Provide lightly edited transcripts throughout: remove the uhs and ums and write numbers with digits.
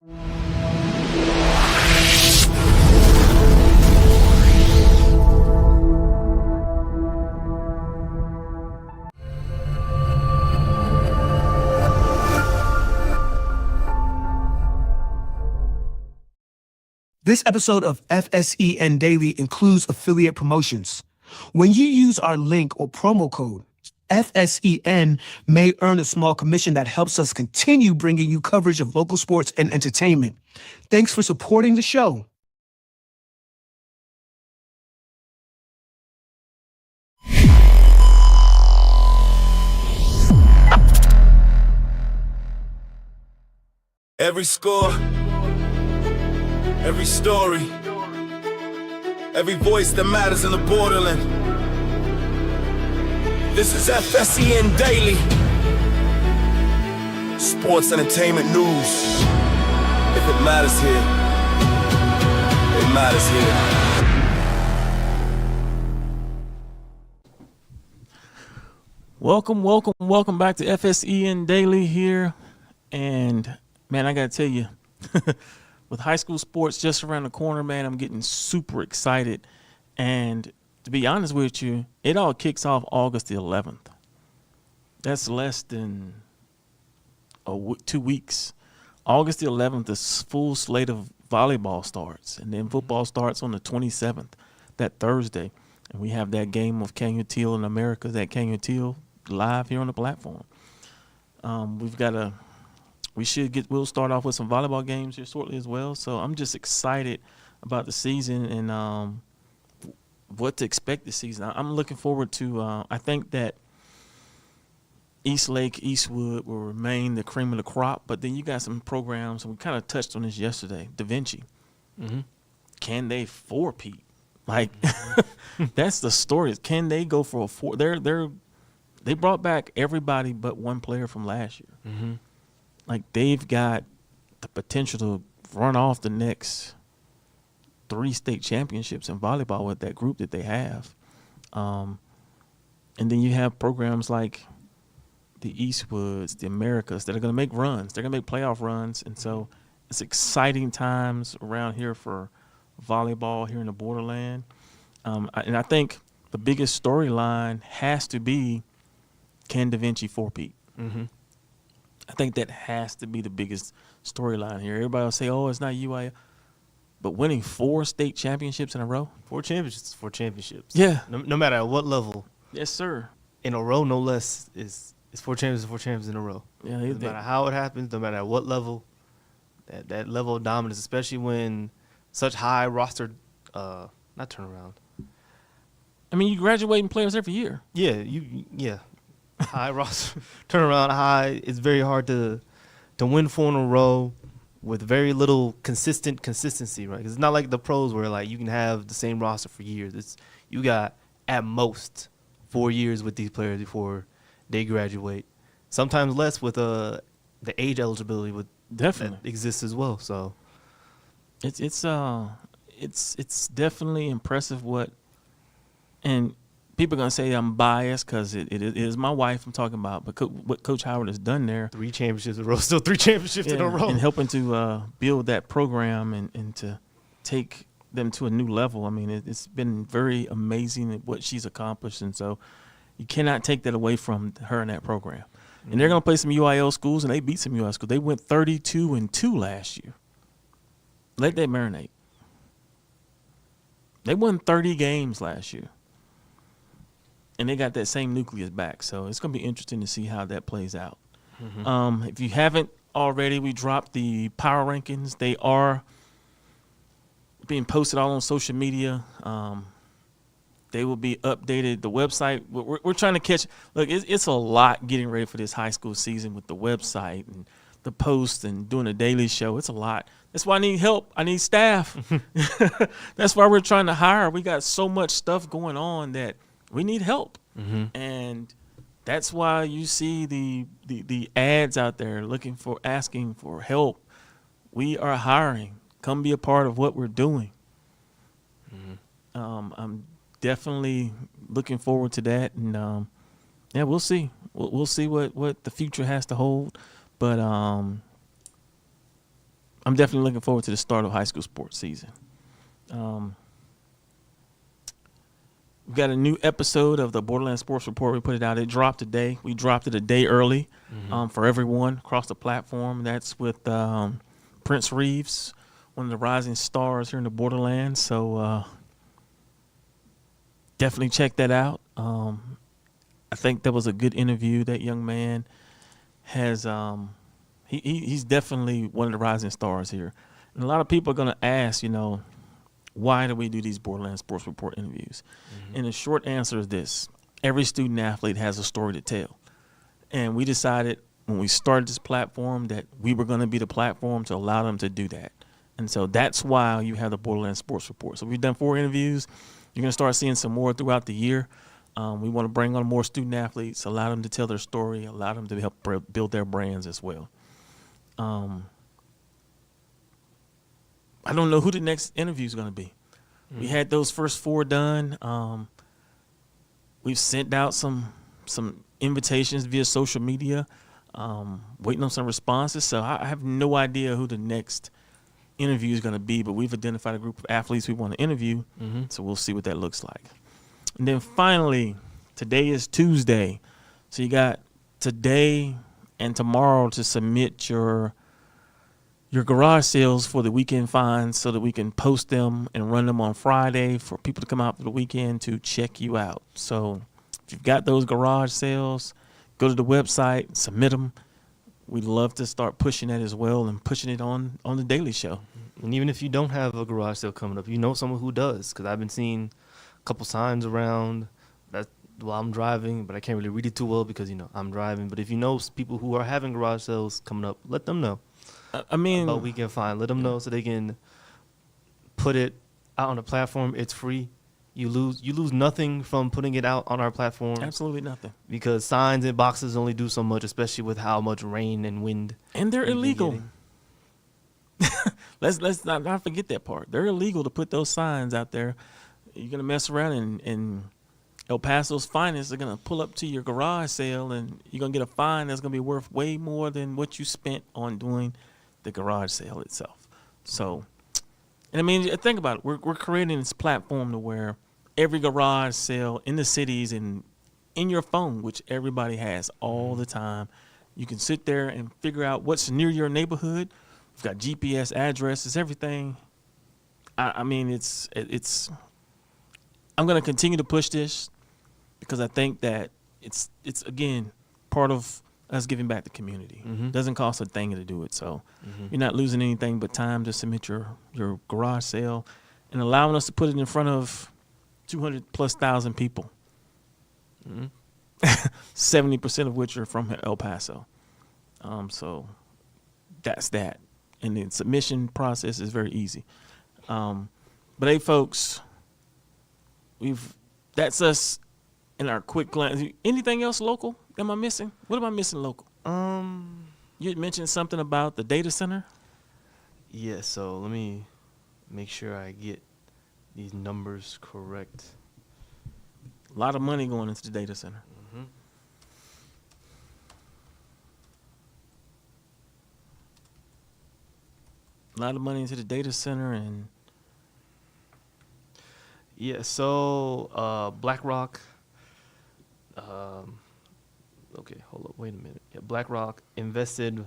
This episode of FSEN Daily includes affiliate promotions. When you use our link or promo code, FSEN may earn a small commission that helps us continue bringing you coverage of local sports and entertainment. Thanks for supporting the show. Every score, every story, every voice that matters in the borderland. This is FSEN Daily. Sports entertainment news. If it matters here, it matters here. Welcome back to FSEN Daily here. And man, I gotta tell you, with high school sports just around the corner, man, I'm getting super excited. And to be honest with you, it all kicks off August the 11th. That's less than 2 weeks. August the 11th, the full slate of volleyball starts. And then football starts on the 27th, that Thursday. And we have that game of Canyon Teal in America, that Canyon Teal live here on the platform. We'll start off with some volleyball games here shortly as well. So I'm just excited about the season and what to expect this season. I'm looking forward to, I think that Eastlake, Eastwood will remain the cream of the crop, but then you got some programs, and we kind of touched on this yesterday, Da Vinci. Mm-hmm. Can they four-peat? Like, that's the story. Can they go for a four? They brought back everybody but one player from last year. Mm-hmm. Like, they've got the potential to run off the next 3 state championships in volleyball with that group that they have. And then you have programs like the Eastwoods, the Americas, that are going to make runs. They're going to make playoff runs. And so it's exciting times around here for volleyball here in the borderland. And I think the biggest storyline has to be, can Da Vinci four-peat? Mm-hmm. I think that has to be the biggest storyline here. Everybody will say, oh, it's not UIL. But winning 4 state championships in a row? 4 championships, 4 championships. Yeah. No matter at what level. Yes, sir. In a row, no less, is 4 champions in a row. Yeah, no matter how it happens, no matter at what level, that level of dominance, especially when such high roster, not turnaround. I mean, you graduating players every year. Yeah. High roster, turnaround high. It's very hard to win 4 in a row with very little consistency, right? 'Cause it's not like the pros where like you can have the same roster for years. You got at most 4 years with these players before they graduate. Sometimes less with the age eligibility with definitely that exists as well. So it's definitely impressive and people are going to say I'm biased because it is my wife I'm talking about, but what Coach Howard has done there. 3 championships in a row, still 3 championships in a row. And helping to build that program and to take them to a new level. I mean, it's been very amazing what she's accomplished, and so you cannot take that away from her and that program. Mm-hmm. And they're going to play some UIL schools, and they beat some UIL schools. They went 32-2 last year. Let that marinate. They won 30 games last year. And they got that same nucleus back. So it's going to be interesting to see how that plays out. Mm-hmm. If you haven't already, we dropped the power rankings. They are being posted all on social media. They will be updated. The website, we're trying to catch. Look, it's a lot getting ready for this high school season with the website and the posts and doing a daily show. It's a lot. That's why I need help. I need staff. That's why we're trying to hire. We got so much stuff going on that we need help. Mm-hmm. And that's why you see the ads out there asking for help. We are hiring. Come be a part of what we're doing. Mm-hmm. I'm definitely looking forward to that. And, we'll see. We'll see what the future has to hold. But I'm definitely looking forward to the start of high school sports season. We got a new episode of the Borderland Sports Report. We put it out. It dropped today. We dropped it a day early for everyone across the platform. That's with Prince Reeves, one of the rising stars here in the Borderlands. So definitely check that out. I think that was a good interview. That young man has he's definitely one of the rising stars here. And a lot of people are going to ask, why do we do these Borderland Sports Report interviews? And the short answer is this. Every student athlete has a story to tell. And we decided when we started this platform that we were going to be the platform to allow them to do that. And so that's why you have the Borderland Sports Report. So we've done 4 interviews. You're going to start seeing some more throughout the year. We want to bring on more student athletes, allow them to tell their story, allow them to help build their brands as well. I don't know who the next interview is going to be. We had those first 4 done. We've sent out some invitations via social media, waiting on some responses. So I have no idea who the next interview is going to be, but we've identified a group of athletes we want to interview. So we'll see what that looks like. And then finally, today is Tuesday. So you got today and tomorrow to submit your garage sales for the weekend finds so that we can post them and run them on Friday for people to come out for the weekend to check you out. So if you've got those garage sales, go to the website, submit them. We'd love to start pushing that as well and pushing it on the Daily Show. And even if you don't have a garage sale coming up, someone who does, because I've been seeing a couple signs around that while I'm driving, but I can't really read it too well because, I'm driving. But if you know people who are having garage sales coming up, let them know. I mean, about Weekend Find. Let them know so they can put it out on the platform. It's free. You lose nothing from putting it out on our platform. Absolutely nothing. Because signs and boxes only do so much, especially with how much rain and wind. And they're illegal. Let's not forget that part. They're illegal to put those signs out there. You're gonna mess around and El Paso's finest are gonna pull up to your garage sale and you're gonna get a fine that's gonna be worth way more than what you spent on doing the garage sale itself. So, and I mean, think about it. We're creating this platform to where every garage sale in the cities and in your phone, which everybody has all the time, you can sit there and figure out what's near your neighborhood. We've got GPS addresses, everything. I mean, it's. I'm going to continue to push this because I think that it's again part of us giving back to the community. Doesn't cost a thing to do it, so you're not losing anything but time to submit your garage sale and allowing us to put it in front of 200,000+ people. 70% of which are from El Paso. So that's that, and the submission process is very easy. But hey, folks, that's us in our quick glance. Anything else local? Am I missing? What am I missing local? You had mentioned something about the data center. Yeah, so let me make sure I get these numbers correct. A lot of money going into the data center. A lot of money into the data center and yeah, so BlackRock. Okay, hold up, wait a minute. Yeah, BlackRock and Meta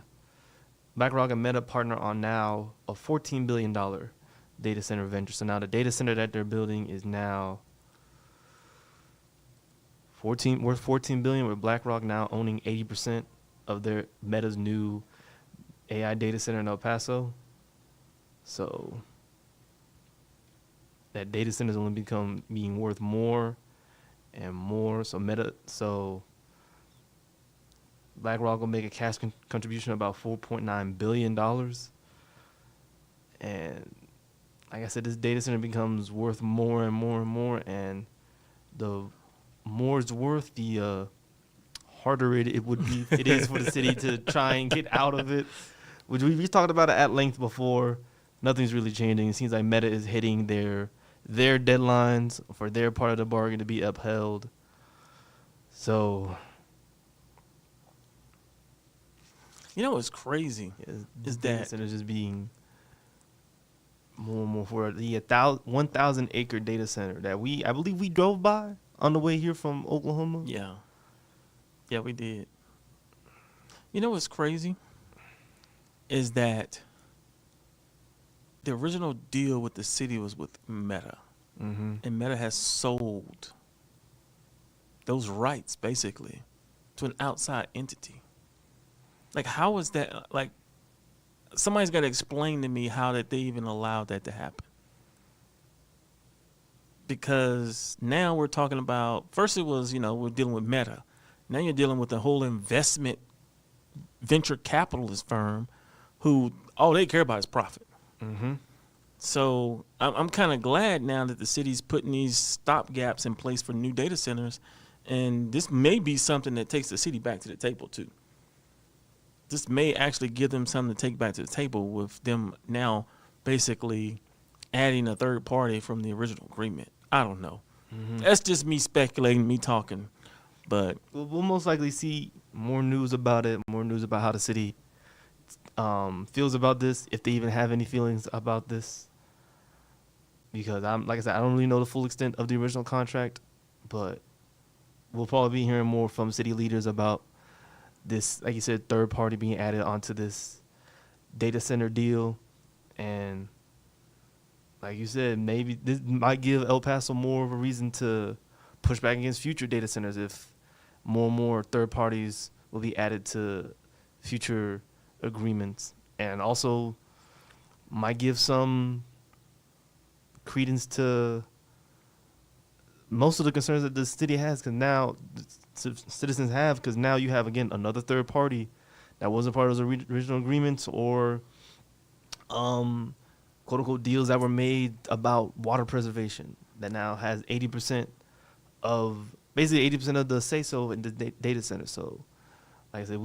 partner on now a $14 billion data center venture. So now the data center that they're building is now worth $14 billion, with BlackRock now owning 80% of their Meta's new AI data center in El Paso. So that data center is only being worth more and more. So BlackRock will make a cash contribution of about $4.9 billion. And like I said, this data center becomes worth more and more and more. And the more it's worth, the harder it is for the city to try and get out of it. Which we talked about it at length before. Nothing's really changing. It seems like Meta is hitting their deadlines for their part of the bargain to be upheld. So, you know what's crazy is data that center just being more and more for the 1,000 acre data center that I believe we drove by on the way here from Oklahoma. Yeah. Yeah, we did. You know what's crazy? Is that the original deal with the city was with Meta. Mm-hmm. And Meta has sold those rights, basically, to an outside entity. Like, how is that? Like, somebody's got to explain to me how that they even allowed that to happen. Because now we're talking about, first it was, we're dealing with Meta. Now you're dealing with the whole investment venture capitalist firm who all they care about is profit. Mm-hmm. So I'm kind of glad now that the city's putting these stopgaps in place for new data centers. And this may be something that takes the city back to the table, too. This may actually give them something to take back to the table with them now basically adding a third party from the original agreement. I don't know. Mm-hmm. That's just me speculating, me talking. But we'll most likely see more news about it, more news about how the city feels about this, if they even have any feelings about this. Because like I said, I don't really know the full extent of the original contract, but we'll probably be hearing more from city leaders about this, like you said, third party being added onto this data center deal. And like you said, maybe this might give El Paso more of a reason to push back against future data centers if more and more third parties will be added to future agreements, and also might give some credence to most of the concerns that the city has, because now citizens have, because now you have, again, another third party that wasn't part of those original agreements, or quote unquote deals that were made about water preservation that now has 80% of the say so in the data center. So like I said,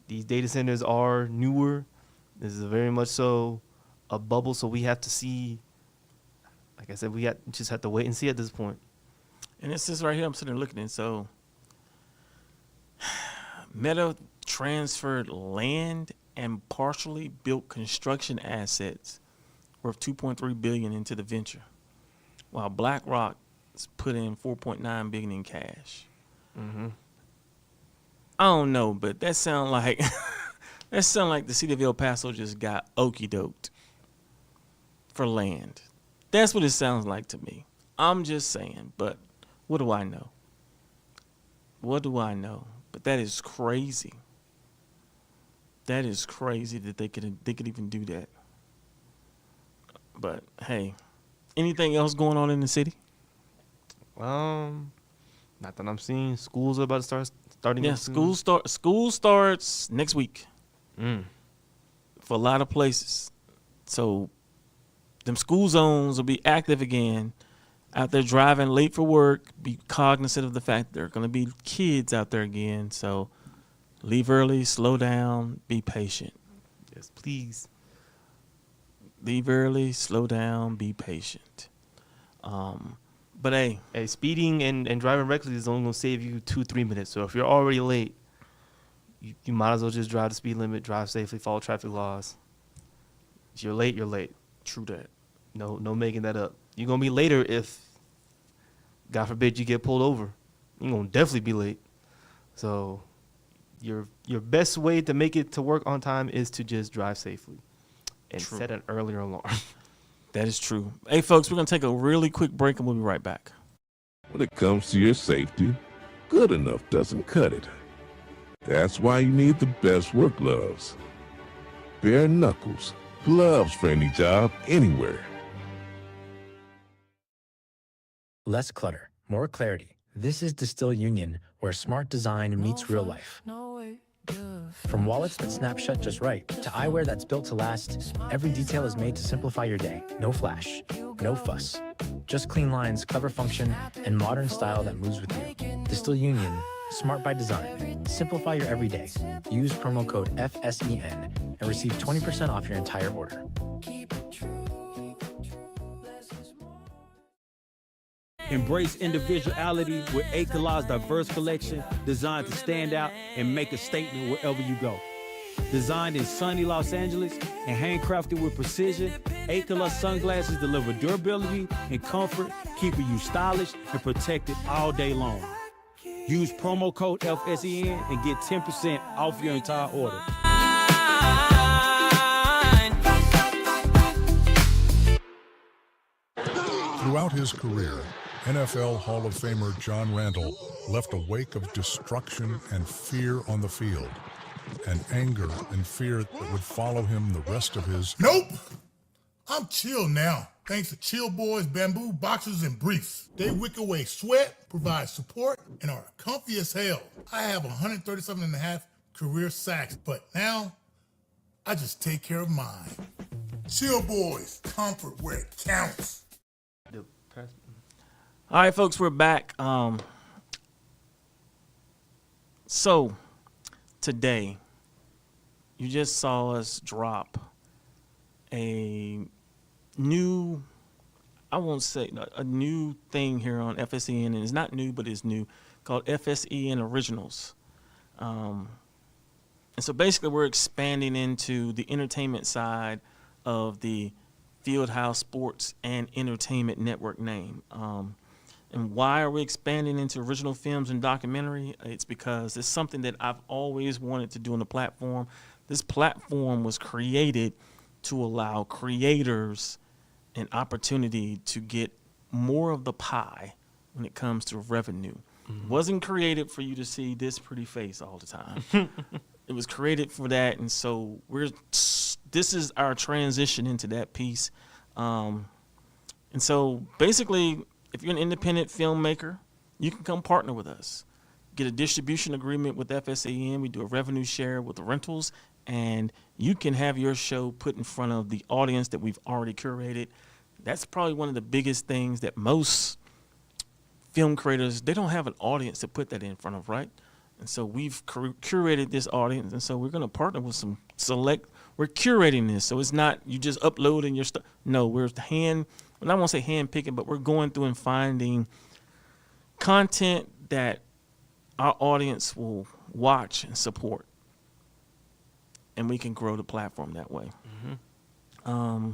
these data centers are newer. This is very much so a bubble, so we have to see. Like I said, just have to wait and see at this point. And it's just right here I'm sitting there looking at. So Meta transferred land and partially built construction assets worth $2.3 billion into the venture, while BlackRock put in $4.9 billion in cash. Mm-hmm. I don't know, but that sound like the city of El Paso just got okie doked for land. That's what it sounds like to me. I'm just saying, but what do I know? What do I know? But that is crazy. That is crazy that they could even do that. But hey, anything else going on in the city? Not that I'm seeing. Schools are about to starting. Yeah, school starts next week. For a lot of places. So them school zones will be active again. Out there driving late for work, be cognizant of the fact there are going to be kids out there again. So leave early, slow down, be patient. Yes, please. Leave early, slow down, be patient. But hey, speeding and driving recklessly is only going to save you 2-3 minutes. So if you're already late, you might as well just drive the speed limit, drive safely, follow traffic laws. If you're late, you're late. True that. No making that up. You're going to be later if, God forbid, you get pulled over. You're going to definitely be late. So your best way to make it to work on time is to just drive safely and set an earlier alarm. That is true. Hey, folks, we're going to take a really quick break and we'll be right back. When it comes to your safety, good enough doesn't cut it. That's why you need the best work gloves. Bare knuckles, gloves for any job, anywhere. Less clutter, more clarity. This is Distill Union, where smart design meets real life. From wallets that snap shut just right, to eyewear that's built to last, every detail is made to simplify your day. No flash, no fuss. Just clean lines, clever function, and modern style that moves with you. Distill Union, smart by design. Simplify your everyday. Use promo code FSEN and receive 20% off your entire order. Embrace individuality with A-Collage diverse collection designed to stand out and make a statement wherever you go. Designed in sunny Los Angeles and handcrafted with precision, A-Color sunglasses deliver durability and comfort, keeping you stylish and protected all day long. Use promo code FSEN and get 10% off your entire order. Throughout his career, NFL Hall of Famer John Randall left a wake of destruction and fear on the field, and anger and fear that would follow him the rest of his... Nope! I'm chill now, thanks to Chill Boys bamboo boxers and briefs. They wick away sweat, provide support, and are comfy as hell. I have 137 and a half career sacks, but now I just take care of mine. Chill Boys, comfort where it counts. All right, folks, we're back. So today, you just saw us drop a new, I won't say a new thing here on FSEN, and it's not new, but it's new, called FSEN Originals. And so basically, we're expanding into the entertainment side of the Fieldhouse Sports and Entertainment Network name. And why are we expanding into original films and documentary? It's because it's something that I've always wanted to do on the platform. This platform was created to allow creators an opportunity to get more of the pie when it comes to revenue. Mm-hmm. It wasn't created for you to see this pretty face all the time. It was created for that, and so this is our transition into that piece. And so basically, if you're an independent filmmaker, you can come partner with us. Get a distribution agreement with FSEN. We do a revenue share with the rentals, and you can have your show put in front of the audience that we've already curated. That's probably one of the biggest things that most film creators, they don't have an audience to put that in front of, right? And so we've curated this audience, and so we're going to partner with some select. We're curating this, so it's not you just uploading your stuff. No, we're I won't say hand picking, but we're going through and finding content that our audience will watch and support, and we can grow the platform that way. Mm-hmm.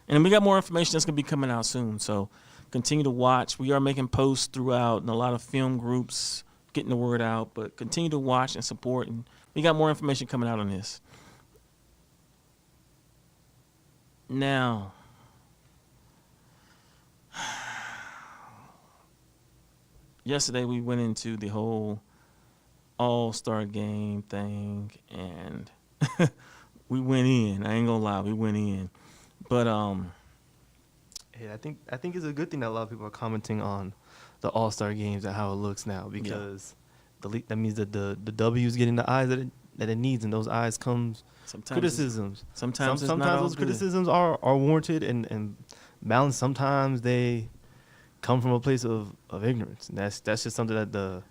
And we got more information that's going to be coming out soon, so continue to watch. We are making posts throughout in a lot of film groups, getting the word out, but continue to watch and support, and we got more information coming out on this. Now, yesterday we went into the whole All-Star game thing, and we went in. I ain't gonna lie, we went in. But yeah, I think it's a good thing that a lot of people are commenting on the All-Star games and how it looks now, because that means that the W is getting the eyes that it needs, and those eyes comes criticisms. Sometimes those criticisms are warranted and balanced. Sometimes they come from a place of ignorance, and that's just something that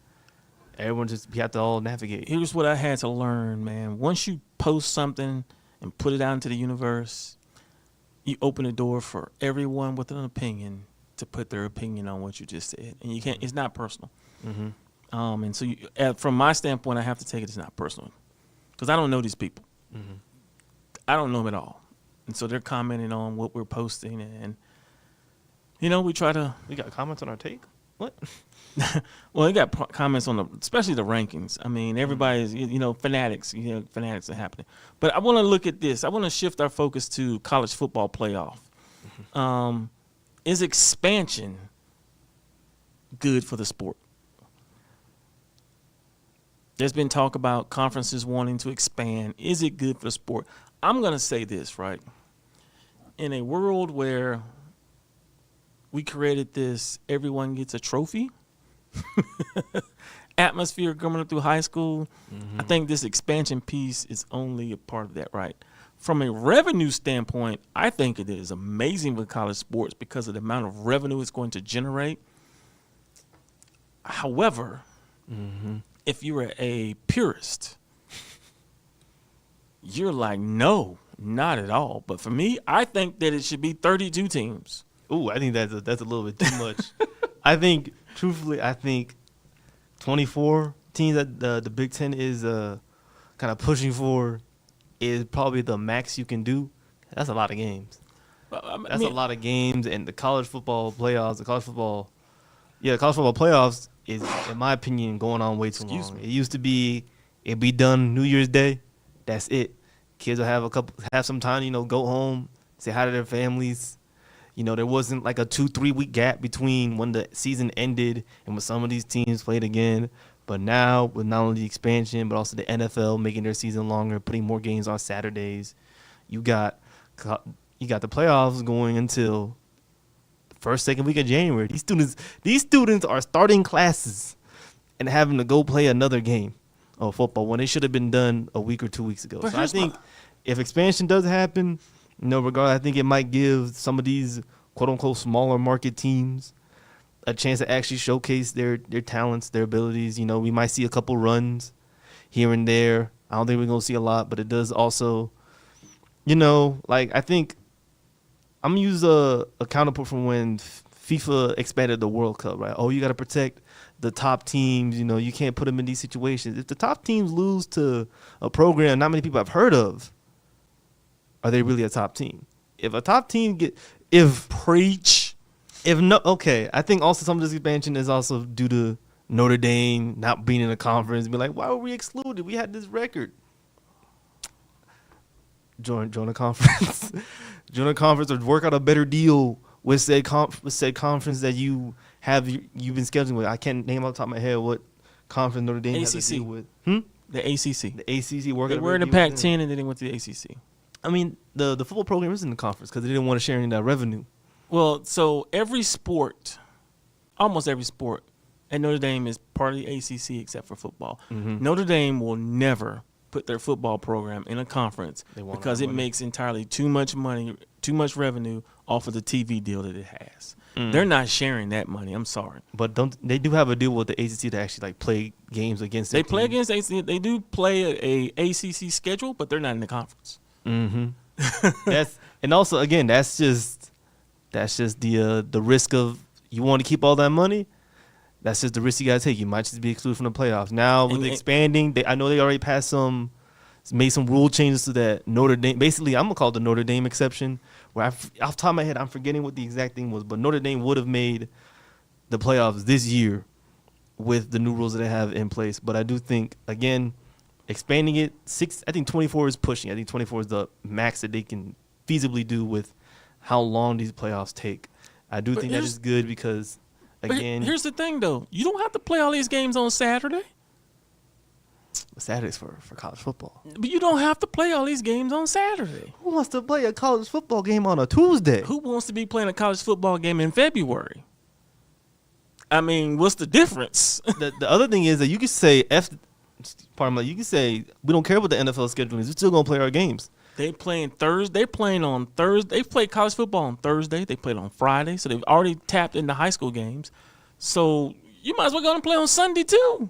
everyone we have to all navigate. Here's what I had to learn, man. Once you post something and put it out into the universe, you open the door for everyone with an opinion to put their opinion on what you just said, and you can't. It's not personal. Mm-hmm. And so, from my standpoint, I have to take it as not personal, because I don't know these people. Mm-hmm. I don't know them at all, and so they're commenting on what we're posting, and we try to. We got comments on our take. What? Well, they got comments on especially the rankings. I mean, everybody's, fanatics. Fanatics are happening. But I want to look at this. I want to shift our focus to college football playoff. Mm-hmm. Is expansion good for the sport? There's been talk about conferences wanting to expand. Is it good for the sport? I'm going to say this, right? In a world where we created this, everyone gets a trophy atmosphere coming up through high school. Mm-hmm. I think this expansion piece is only a part of that, right? From a revenue standpoint, I think it is amazing with college sports because of the amount of revenue it's going to generate. However, if you're a purist, you're like, no, not at all. But for me, I think that it should be 32 teams. Ooh, I think that's a little bit too much. Truthfully, I think 24 teams that the Big Ten is kind of pushing for is probably the max you can do. That's a lot of games. That's a lot of games, and the college football playoffs, the college football playoffs is, in my opinion, going on way too long. It used to be, it'd be done New Year's Day, that's it. Kids will have some time, go home, say hi to their families. There wasn't like a 2-3 week gap between when the season ended and when some of these teams played again. But now, with not only the expansion, but also the NFL making their season longer, putting more games on Saturdays, you got the playoffs going until the first, second week of January. These students are starting classes and having to go play another game of football when they should have been done a week or 2 weeks ago. So I think if expansion does happen, regardless, I think it might give some of these quote-unquote smaller market teams a chance to actually showcase their talents, their abilities. We might see a couple runs here and there. I don't think we're going to see a lot, but it does also, I think I'm going to use a counterpoint from when FIFA expanded the World Cup, right? Oh, you got to protect the top teams. You can't put them in these situations. If the top teams lose to a program not many people have heard of, are they really a top team? If a top team I think also some of this expansion is also due to Notre Dame not being in a conference. Be like, why were we excluded? We had this record. Join a conference. Join a conference or work out a better deal with said conference that you've been scheduling with. I can't name off the top of my head what conference Notre Dame has to deal with. The ACC. The ACC work. They were in the Pac-10 and then they went to the ACC. I mean, the football program is in the conference because they didn't want to share any of that revenue. Well, so almost every sport, and Notre Dame is part of the ACC except for football. Mm-hmm. Notre Dame will never put their football program in a conference because it makes entirely too much money, too much revenue off of the TV deal that it has. Mm. They're not sharing that money. I'm sorry. But they do have a deal with the ACC to actually play games against They play against ACC. They do play a ACC schedule, but they're not in the conference. Mm-hmm. that's just the risk of you want to keep all that money. That's just the risk you gotta take. You might just be excluded from the playoffs. Now with expanding, I know they already made some rule changes to that Notre Dame. Basically, I'm gonna call it the Notre Dame exception. Where off the top of my head, I'm forgetting what the exact thing was, but Notre Dame would have made the playoffs this year with the new rules that they have in place. But I do think again, expanding it, I think 24 is pushing. I think 24 is the max that they can feasibly do with how long these playoffs take. I do think that is good because, again... Here's the thing, though. You don't have to play all these games on Saturday. Saturday's for college football. But you don't have to play all these games on Saturday. Who wants to play a college football game on a Tuesday? Who wants to be playing a college football game in February? I mean, what's the difference? The other thing is that you could say you can say we don't care what the NFL scheduling is. We're still gonna play our games. They playing Thursday. They playing on Thursday. They play college football on Thursday. They played on Friday, so they've already tapped into high school games. So you might as well go and play on Sunday too,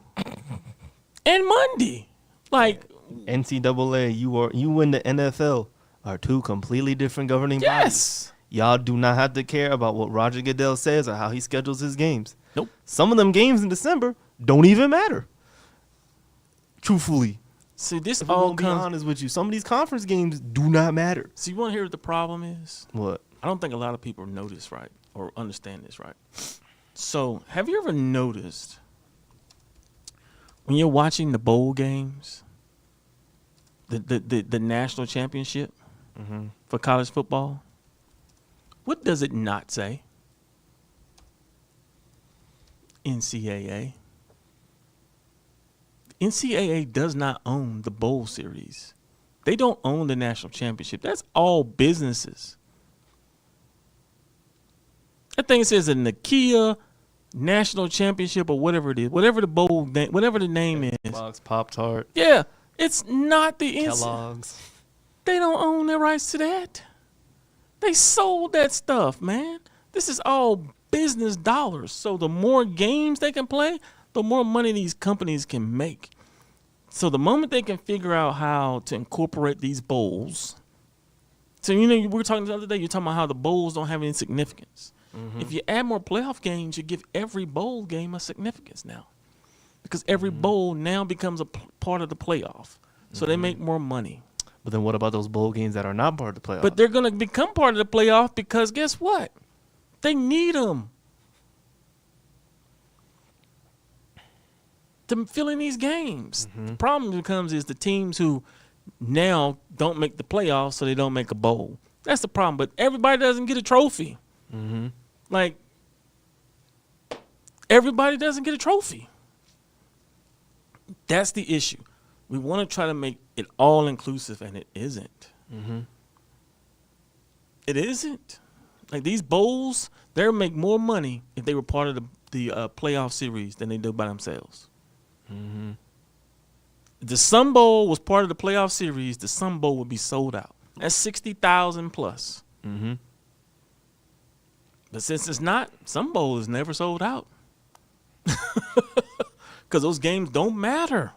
and Monday. Like NCAA, you and the NFL are two completely different governing bodies. Y'all do not have to care about what Roger Goodell says or how he schedules his games. Nope. Some of them games in December don't even matter. Truthfully. See, this if all I'm gonna be honest with you. Some of these conference games do not matter. See, you want to hear what the problem is? What? I don't think a lot of people know this right or understand this right. So, have you ever noticed when you're watching the bowl games, the national championship for college football, what does it not say? NCAA. NCAA does not own the bowl series. They don't own the national championship. That's all businesses. That thing says a Nokia national championship or whatever it is, whatever the bowl, whatever the name is. Box Pop-Tart. Yeah, it's not the Kellogg's. They don't own the rights to that. They sold that stuff, man. This is all business dollars. So the more games they can play, the more money these companies can make. So the moment they can figure out how to incorporate these bowls. So, we were talking the other day, you're talking about how the bowls don't have any significance. Mm-hmm. If you add more playoff games, you give every bowl game a significance now. Because every bowl now becomes a part of the playoff. So they make more money. But then what about those bowl games that are not part of the playoff? But they're going to become part of the playoff because guess what? They need them to fill in these games. The problem becomes is the teams who now don't make the playoffs, so they don't make a bowl. That's the problem. But everybody doesn't get a trophy. Like, everybody doesn't get a trophy. That's the issue. We want to try to make it all inclusive, and it isn't. It isn't. Like, these bowls, they'll make more money if they were part of the playoff series than they do by themselves. If the Sun Bowl was part of the playoff series, the Sun Bowl would be sold out. That's 60,000 plus. But since it's not, Sun Bowl is never sold out. Because those games don't matter.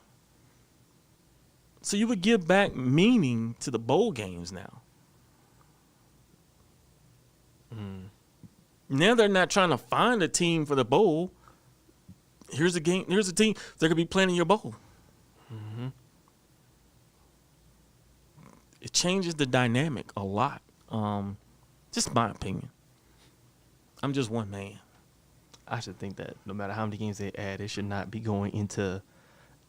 So you would give back meaning to the bowl games now. Now they're not trying to find a team for the bowl. Here's a game. Here's a team. They're going to be playing in your bowl. It changes the dynamic a lot. Just my opinion. I'm just one man. I should think that no matter how many games they add, it should not be going into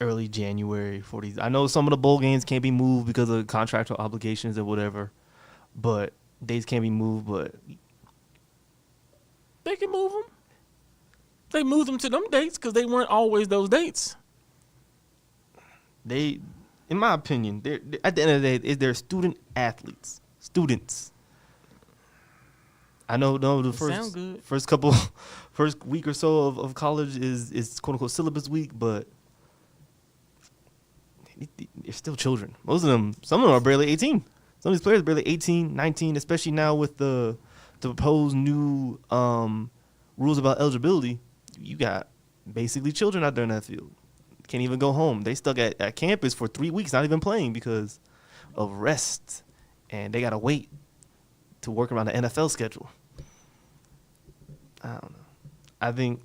early January for these. I know some of the bowl games can't be moved because of contractual obligations or whatever, but dates can't be moved. But they can move them. They moved them to them dates because they weren't always those dates. They, in my opinion, they're at the end of the day, they're student athletes. Students. I know the first week or so of college is quote unquote syllabus week, but they're still children. Most of them, some of them are barely 18. Some of these players are barely 18, 19, especially now with the proposed new rules about eligibility. You got basically children out there in that field. Can't even go home. They stuck at campus for 3 weeks, not even playing because of rest. And they got to wait to work around the NFL schedule. I don't know. I think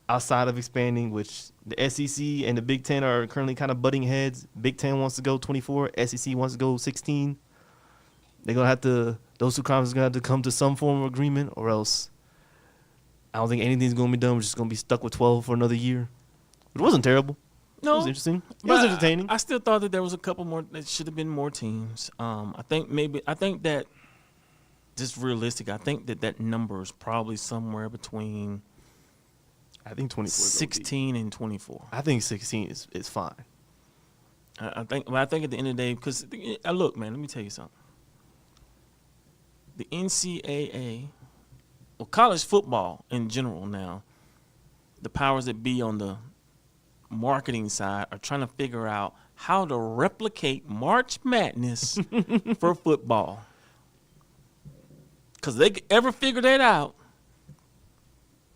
outside of expanding, which the SEC and the Big Ten are currently kind of butting heads. Big Ten wants to go 24. SEC wants to go 16. They're going to have to, those two conferences are going to have to come to some form of agreement, or else I don't think anything's going to be done. We're just going to be stuck with 12 for another year. It wasn't terrible. No. It was interesting. It was entertaining. I still thought that there was a couple more, there should have been more teams. I think that, just realistic, I think that number is probably somewhere between I think 24 16 and 24. I think 16 is fine. I think at the end of the day, because look, man, let me tell you something. The NCAA, or college football in general now, the powers that be on the marketing side are trying to figure out how to replicate March Madness for football. Because they ever figure that out,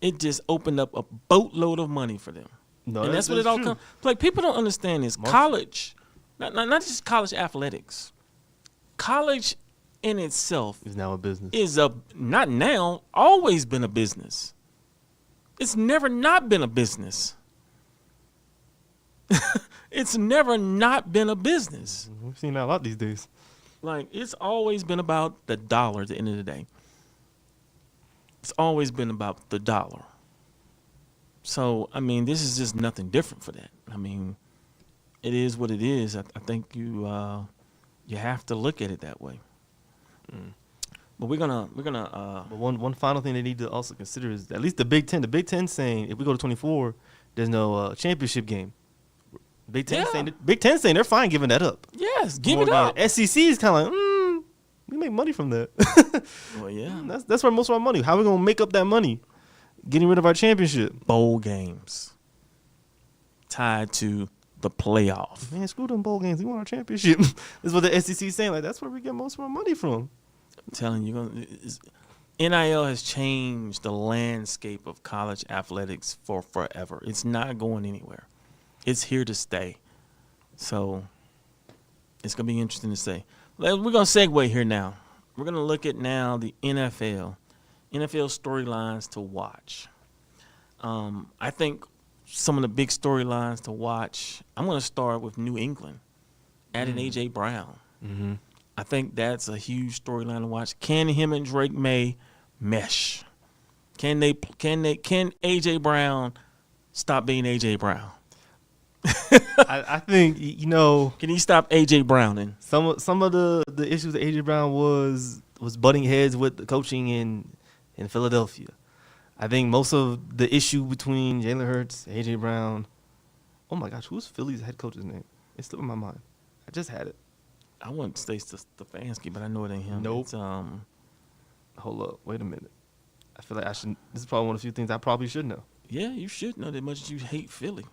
it just opened up a boatload of money for them. No, and that's what it all comes. Like, people don't understand this. College, not just college athletics. College in itself is now a business. Not now, always been a business. It's never not been a business. It's never not been a business. We've seen that a lot these days. Like, it's always been about the dollar at the end of the day. It's always been about the dollar. So, I mean, this is just nothing different for that. I mean, it is what it is. I think you have to look at it that way. But we're gonna. But one final thing they need to also consider is at least the Big Ten. The Big Ten saying if we go to 24, there's no championship game. Big Ten saying they're fine giving that up. Yes, give it up. SEC is kind of like, we make money from that. Well, yeah, that's where most of our money. How are we gonna make up that money? Getting rid of our championship. Bowl games tied to the playoff. Man, screw them bowl games. We want our championship. This is what the SEC is saying. Like, that's where we get most of our money from. I'm telling you, NIL has changed the landscape of college athletics for forever. It's not going anywhere. It's here to stay. So it's going to be interesting to say. We're going to segue here now. We're going to look at now the NFL storylines to watch. I think some of the big storylines to watch, I'm going to start with New England, adding A.J. Brown. I think that's a huge storyline to watch. Can him and Drake May mesh? Can AJ Brown stop being AJ Brown? I think Can he stop AJ Browning? some of the issues that AJ Brown was butting heads with the coaching in Philadelphia. I think most of the issue between Jalen Hurts, AJ Brown. Oh my gosh, who's Philly's head coach's name? It's still in my mind. I just had it. I wouldn't say Stefanski, but I know it ain't him. Nope. It's, Hold up, wait a minute. I feel like I should. This is probably one of the few things I probably should know. yeah, you should know that much as you hate Philly.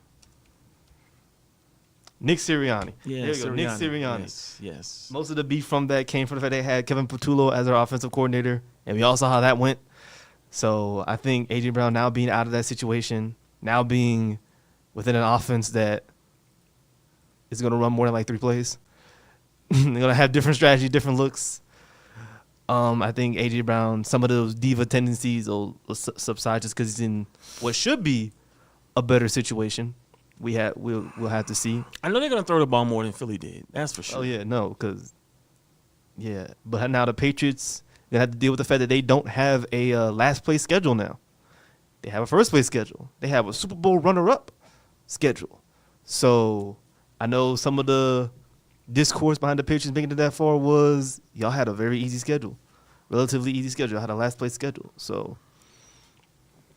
Nick Sirianni. Yeah, there you go. Nick Sirianni. Yes. Most of the beef from that came from the fact they had Kevin Patullo as their offensive coordinator, and we all saw how that went. So I think A.J. Brown now being out of that situation, now being within an offense that is going to run more than like 3 plays, they're going to have different strategy, different looks. I think A.J. Brown, some of those diva tendencies will subside just because he's in what should be a better situation. We'll have to see. I know they're going to throw the ball more than Philly did. That's for sure. Oh, yeah, no, because, yeah. But now the Patriots, they have to deal with the fact that they don't have a last-place schedule now. They have a first-place schedule. They have a Super Bowl runner-up schedule. So I know some of the discourse behind the Patriots making it that far was y'all had a very easy schedule, relatively easy schedule. Y'all had a last-place schedule. So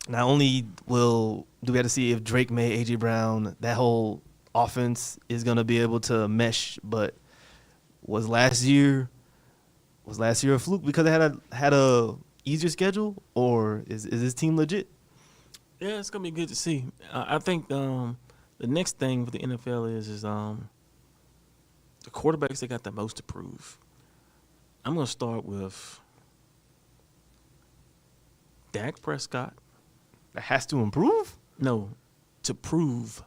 not only do we have to see if Drake May, A.J. Brown, that whole offense is going to be able to mesh, but was last year a fluke because they had a easier schedule, or is this team legit? Yeah, it's going to be good to see. I think the next thing for the NFL is the quarterbacks that got the most to prove. I'm going to start with Dak Prescott. That has to improve? No, to prove.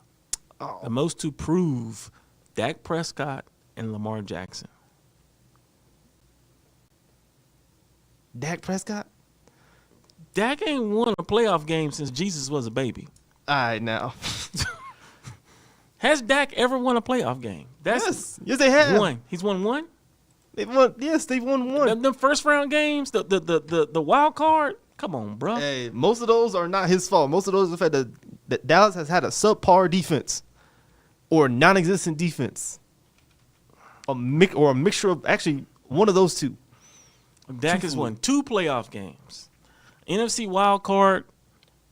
Oh. The most to prove, Dak Prescott and Lamar Jackson. Dak Prescott? Dak ain't won a playoff game since Jesus was a baby. All right, now. Has Dak ever won a playoff game? Yes, they have. One. He's won one? They've won one. The first round games, the wild card. Come on, bro. Hey, most of those are not his fault. Most of those are the fact that Dallas has had a subpar defense or non-existent defense. A mixture of actually one of those two. Dak has won 2 playoff games. NFC wild card,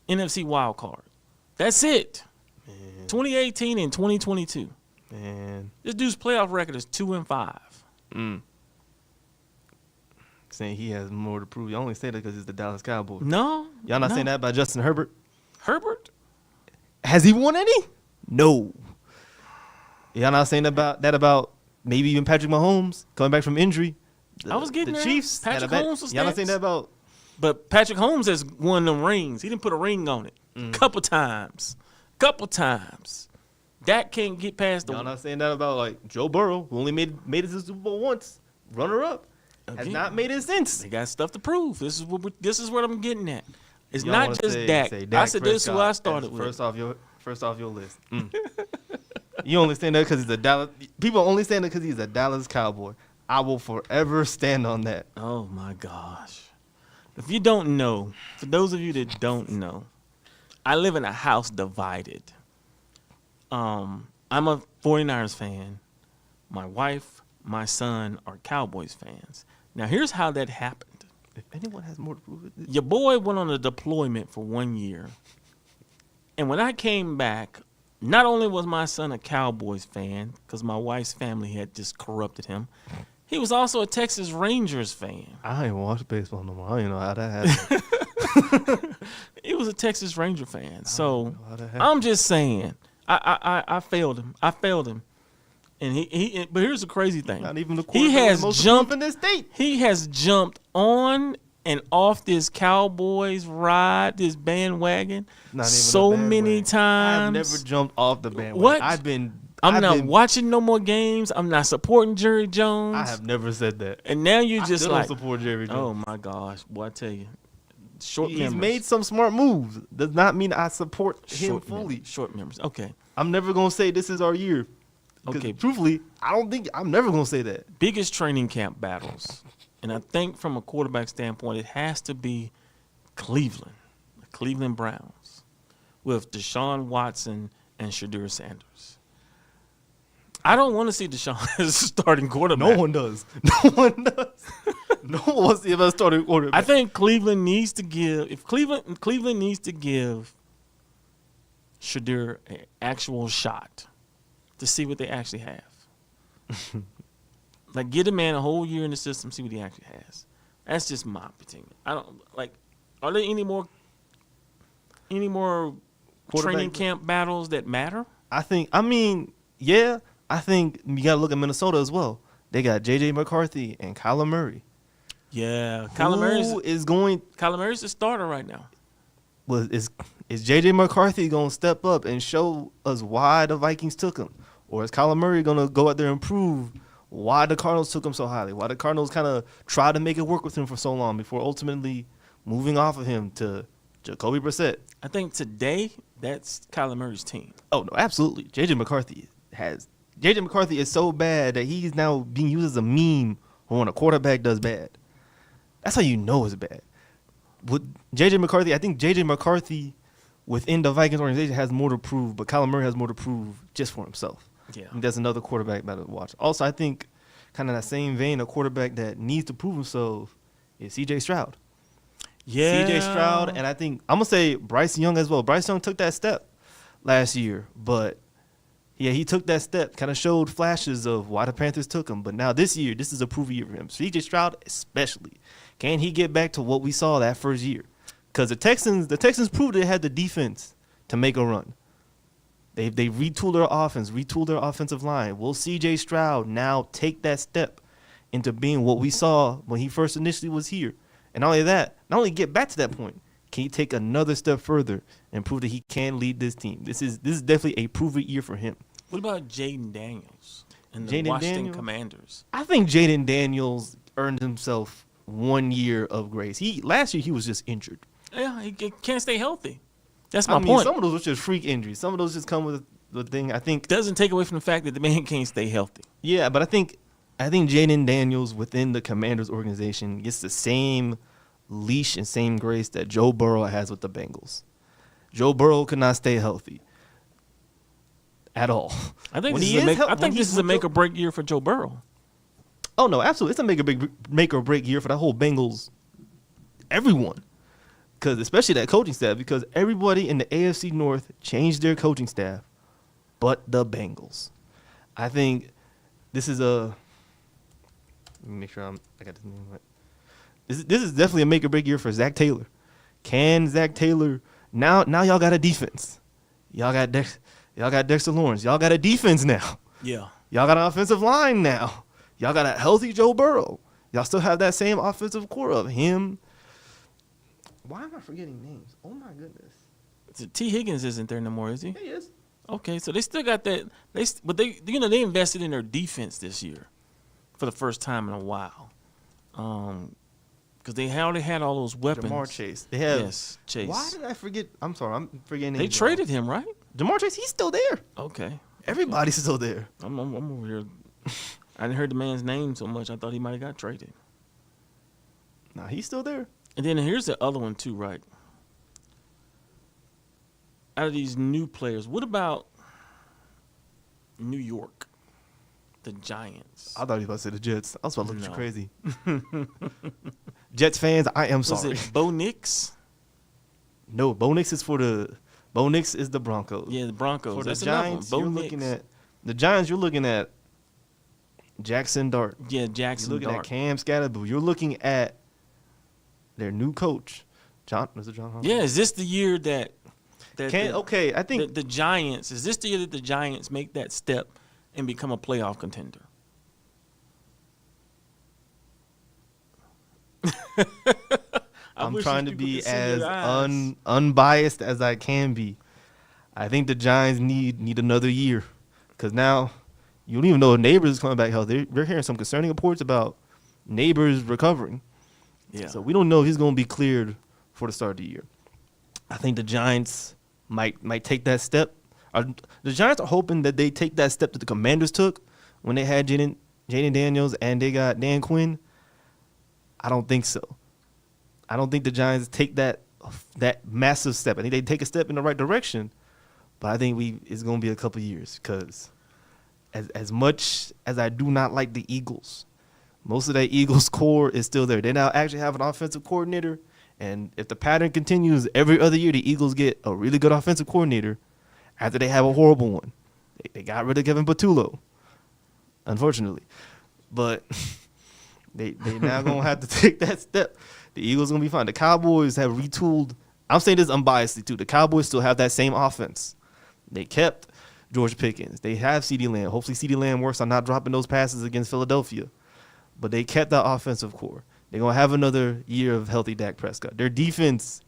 NFC wild card. That's it. Man. 2018 and 2022. Man. This dude's playoff record is 2-5. Saying he has more to prove. You only say that because he's the Dallas Cowboys. No. Y'all not saying that about Justin Herbert? Herbert? Has he won any? No. Y'all not saying that about maybe even Patrick Mahomes coming back from injury? I was getting the there. Chiefs. Patrick Mahomes was y'all not stats. saying that about. But Patrick Mahomes has won them rings. He didn't put a ring on it. Couple times. Dak can't get past the. Y'all not saying that about like Joe Burrow, who only made it to the Super Bowl once, runner up. Has not made it since. They got stuff to prove. This is what I'm getting at. It's Y'all not wanna just say Dak. Dak I said this is what I started with. First off your list. You only saying that because he's a Dallas. People only saying that because he's a Dallas Cowboy. I will forever stand on that. Oh my gosh! If you don't know, for those of you that don't know, I live in a house divided. I'm a 49ers fan. My wife, my son are Cowboys fans. Now, here's how that happened. If anyone has more to prove it. Your boy went on a deployment for 1 year. And when I came back, not only was my son a Cowboys fan, because my wife's family had just corrupted him, he was also a Texas Rangers fan. I ain't watch baseball no more. I don't even know how that happened. He was a Texas Ranger fan. So I'm just saying, I failed him. And but here's the crazy thing. Not even the he has jumped in this state. He has jumped on and off this Cowboys ride, this bandwagon, so many times. I've never jumped off the bandwagon. What? I'm not watching no more games. I'm not supporting Jerry Jones. I have never said that. And now you just still like don't support Jerry Jones. Oh my gosh, boy! I tell you, he's made some smart moves. Does not mean I support him fully. Short memories. Okay. I'm never gonna say this is our year. Okay. Truthfully, I'm never gonna say that. Biggest training camp battles, and I think from a quarterback standpoint, it has to be Cleveland, the Cleveland Browns, with Deshaun Watson and Shadur Sanders. I don't want to see Deshaun as a starting quarterback. No one does. No one does. No one wants to see him as a starting quarterback. I think Cleveland needs to give. If Cleveland needs to give Shadur an actual shot to see what they actually have. Like, get a man a whole year in the system, see what he actually has. That's just my opinion. I don't like. Are there any more training camp battles that matter? I think you got to look at Minnesota as well. They got J.J. McCarthy and Kyler Murray. Yeah, Kyler Murray's the starter right now. Well, is J.J. McCarthy going to step up and show us why the Vikings took him? Or is Kyler Murray going to go out there and prove why the Cardinals took him so highly? Why the Cardinals kind of tried to make it work with him for so long before ultimately moving off of him to Jacoby Brissett? I think today that's Kyler Murray's team. Oh, no, absolutely. J.J. McCarthy is so bad that he's now being used as a meme when a quarterback does bad. That's how you know it's bad. With J.J. McCarthy, I think J.J. McCarthy within the Vikings organization has more to prove, but Kyler Murray has more to prove just for himself. Yeah. I think that's another quarterback battle to watch. Also, I think kind of that same vein, a quarterback that needs to prove himself is C.J. Stroud. Yeah. C.J. Stroud, and I think I'm going to say Bryce Young as well. Bryce Young took that step last year, but yeah, he took that step, kind of showed flashes of why the Panthers took him. But now this year, this is a prove year for him. C.J. Stroud especially. Can he get back to what we saw that first year? Because the Texans proved they had the defense to make a run. They retooled their offense, retooled their offensive line. Will C.J. Stroud now take that step into being what we saw when he first initially was here? And not only that, not only get back to that point, can he take another step further and prove that he can lead this team? This is definitely a prove-it year for him. What about Jaden Daniels and the Washington Commanders? I think Jaden Daniels earned himself 1 year of grace. Last year he was just injured. Yeah, he can't stay healthy. That's my point. Some of those were just freak injuries. Some of those just come with the thing. I think doesn't take away from the fact that the man can't stay healthy. Yeah, but I think Jaden Daniels within the Commanders organization gets the same leash and same grace that Joe Burrow has with the Bengals. Joe Burrow could not stay healthy at all. I think this is a make or break year for Joe Burrow. Oh no, absolutely! It's a make or break year for that whole Bengals. Everyone, because especially that coaching staff, because everybody in the AFC North changed their coaching staff, but the Bengals. I think this is a. Let me make sure I got this name right. This is definitely a make or break year for Zach Taylor. Can Zach Taylor now y'all got a defense? Y'all got Dexter Lawrence. Y'all got a defense now. Yeah. Y'all got an offensive line now. Y'all got a healthy Joe Burrow. Y'all still have that same offensive core of him. Why am I forgetting names? Oh my goodness. T. Higgins isn't there no more, is he? He is. Okay, so they still got that. They invested in their defense this year for the first time in a while. Because they already had all those weapons. Jamar Chase. They have. Yes, Chase. Why did I forget? I'm sorry, I'm forgetting names. They traded him, right? Jamar Chase, he's still there. Okay. Everybody's still there. I'm over here. I didn't heard the man's name so much. I thought he might have got traded. Nah, he's still there. And then here's the other one too, right? Out of these new players, what about New York, the Giants? I thought he was about to say the Jets. I was about to look at you crazy. Jets fans, I am sorry. Was it Bo Nix? No, Bo Nix is Bo Nix is the Broncos. Yeah, the Broncos. For That's the Giants, you're looking at the Giants. You're looking at Jackson Dart. Yeah, Jackson You're looking Dart. at Cam Scatterboo. You're looking at their new coach, John. Was it John Harbaugh? Yeah, is this the year that I think the Giants, is this the year that the Giants make that step and become a playoff contender? I'm trying to be as unbiased as I can be. I think the Giants need another year because now you don't even know if Neighbors is coming back healthy. We're hearing some concerning reports about Neighbors recovering. Yeah. So we don't know if he's going to be cleared for the start of the year. I think the Giants might take that step. The Giants are hoping that they take that step that the Commanders took when they had Jaden Daniels and they got Dan Quinn. I don't think so. I don't think the Giants take that massive step. I think they take a step in the right direction, but I think it's going to be a couple years because as much as I do not like the Eagles, most of that Eagles core is still there. They now actually have an offensive coordinator, and if the pattern continues, every other year the Eagles get a really good offensive coordinator after they have a horrible one. They got rid of Kevin Patullo, unfortunately. But they now going to have to take that step. The Eagles going to be fine. The Cowboys have retooled. I'm saying this unbiasedly, too. The Cowboys still have that same offense. They kept George Pickens. They have CeeDee Lamb. Hopefully CeeDee Lamb works on not dropping those passes against Philadelphia. But they kept that offensive core. They're going to have another year of healthy Dak Prescott. Their defense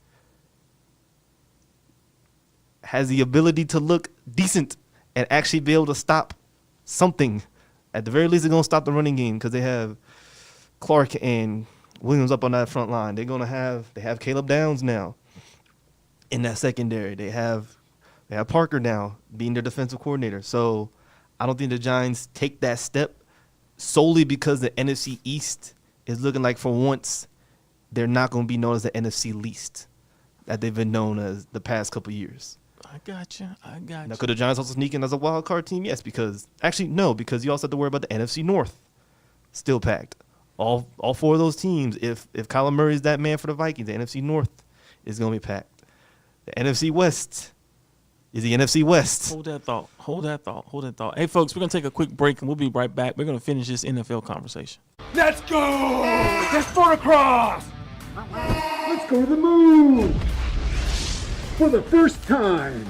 has the ability to look decent and actually be able to stop something. At the very least, they're going to stop the running game because they have Clark and Williams up on that front line. They have Caleb Downs now in that secondary. They have Parker now being their defensive coordinator. So I don't think the Giants take that step solely because the NFC East is looking like for once they're not going to be known as the NFC least that they've been known as the past couple years. I got you. Now, could the Giants also sneak in as a wild card team? Yes, because you also have to worry about the NFC North still packed. All four of those teams, if Kyler Murray is that man for the Vikings, the NFC North is going to be packed. The NFC West is the NFC West. Hold that thought. Hey, folks, we're going to take a quick break, and we'll be right back. We're going to finish this NFL conversation. Let's go! Let's photocross! Let's go to the moon! For the first time!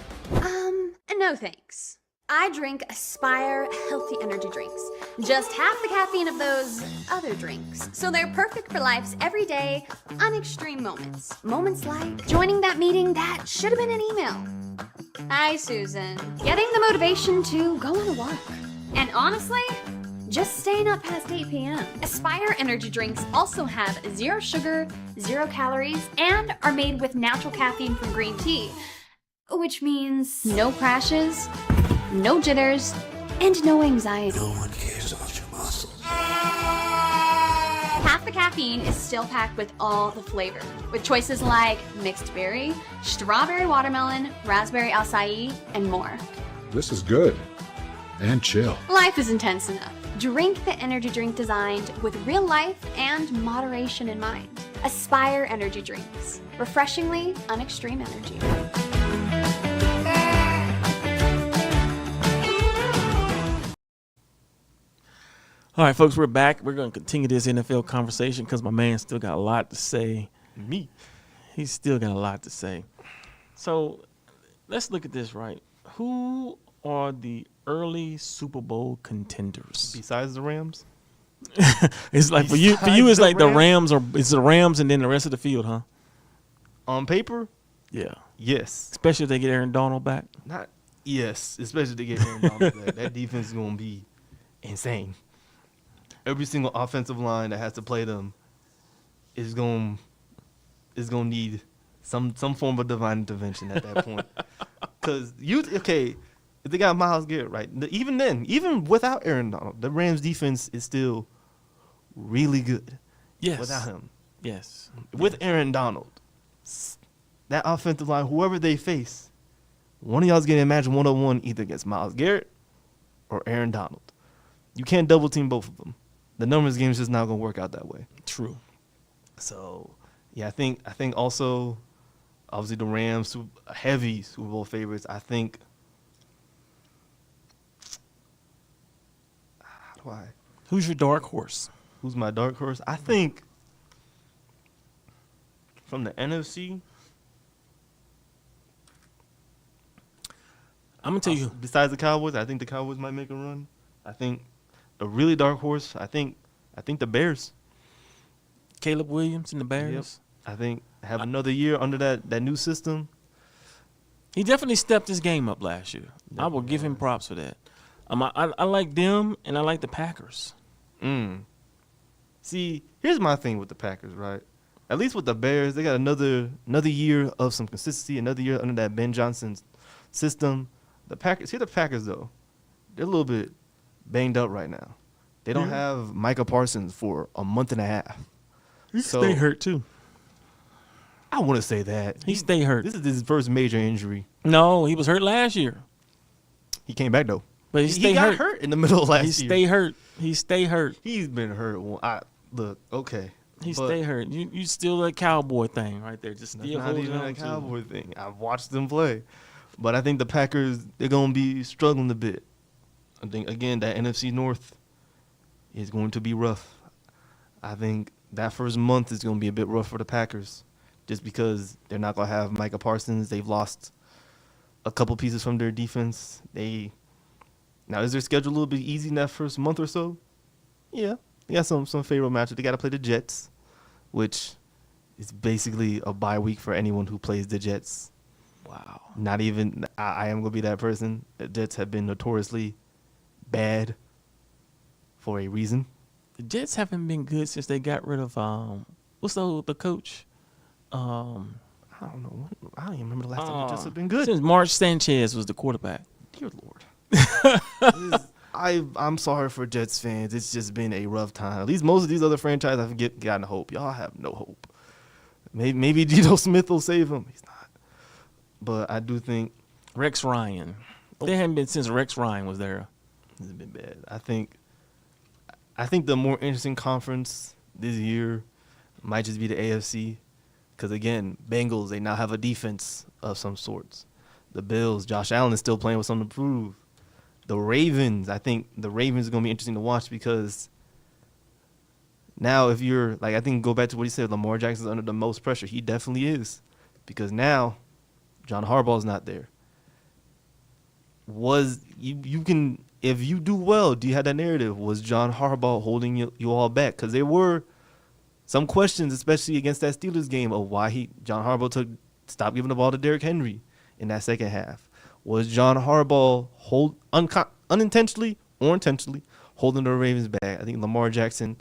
No thanks. I drink Aspire healthy energy drinks. Just half the caffeine of those other drinks. So they're perfect for life's everyday, unextreme moments. Moments like joining that meeting that should have been an email. Hi, Susan. Getting the motivation to go on a walk. And honestly, just staying up past 8 p.m. Aspire energy drinks also have 0 sugar, 0 calories, and are made with natural caffeine from green tea. Which means no crashes, no jitters, and no anxiety. No one cares about your muscles. Half the caffeine is still packed with all the flavor, with choices like mixed berry, strawberry watermelon, raspberry acai, and more. This is good and chill. Life is intense enough. Drink the energy drink designed with real life and moderation in mind. Aspire energy drinks. Refreshingly unextreme energy. All right, folks, we're back. We're going to continue this NFL conversation because my man still got a lot to say. He's still got a lot to say. So let's look at this, right? Who are the early Super Bowl contenders? Besides the Rams? It's like for you it's like the Rams it's the Rams and then the rest of the field, huh? On paper? Yeah. Yes. Especially if they get Aaron Donald back. Especially if they get Aaron Donald back. That defense is going to be insane. Every single offensive line that has to play them is going to need some form of divine intervention at that point. Because if they got Myles Garrett, right? Even then, even without Aaron Donald, the Rams defense is still really good. Yes. Without him. Yes. With Aaron Donald, that offensive line, whoever they face, one of y'all's getting a match 1-on-1 either against Myles Garrett or Aaron Donald. You can't double team both of them. The numbers game is just not going to work out that way. True. So, yeah, I think also, obviously the Rams, heavy Super Bowl favorites. I think, Who's your dark horse? Who's my dark horse? I think from the NFC, I'm going to tell you. Besides the Cowboys, I think the Cowboys might make a run. I think a really dark horse, I think the Bears. Caleb Williams and the Bears. Yep. I think have another year under that new system. He definitely stepped his game up last year. I will give him props for that. I like them, and I like the Packers. See, here's my thing with the Packers, right? At least with the Bears, they got another year of some consistency, another year under that Ben Johnson's system. The Packers though, they're a little bit banged up right now. They don't have Micah Parsons for a month and a half. He stay hurt too. I want to say that He stay hurt. This is his first major injury. No, he was hurt last year. He came back though, but he got hurt in the middle of last year. He stay hurt. He's been hurt. Well, okay. He stay hurt. You still a cowboy thing right there. Just still not holding even on a to cowboy thing. I've watched them play, but I think the Packers, they're gonna be struggling a bit. I think again that NFC North is going to be rough. I think that first month is gonna be a bit rough for the Packers, just because they're not gonna have Micah Parsons. They've lost a couple pieces from their defense. Now is their schedule a little bit easy in that first month or so? Yeah. They got some favorable matchups. They got to play the Jets, which is basically a bye week for anyone who plays the Jets. Wow. Not even I am going to be that person. The Jets have been notoriously bad for a reason. The Jets haven't been good since they got rid of what's the coach? I don't know. I don't even remember the last time the Jets have been good. Since Mark Sanchez was the quarterback. Dear Lord. I'm sorry for Jets fans. It's just been a rough time. At least most of these other franchises have gotten hope. Y'all have no hope. Maybe Geno Smith will save him. He's not. But I do think Rex Ryan. They haven't been since Rex Ryan was there. It's been bad. I think the more interesting conference this year might just be the AFC. Because, again, Bengals, they now have a defense of some sorts. The Bills, Josh Allen is still playing with something to prove. The Ravens, I think the Ravens are going to be interesting to watch because now if you're, like, I think go back to what he said, Lamar Jackson's under the most pressure. He definitely is because now John Harbaugh's not there. You can, if you do well, do you have that narrative? Was John Harbaugh holding you all back? Because there were some questions, especially against that Steelers game, of why John Harbaugh stopped giving the ball to Derrick Henry in that second half. Was John Harbaugh unintentionally or intentionally holding the Ravens back? I think Lamar Jackson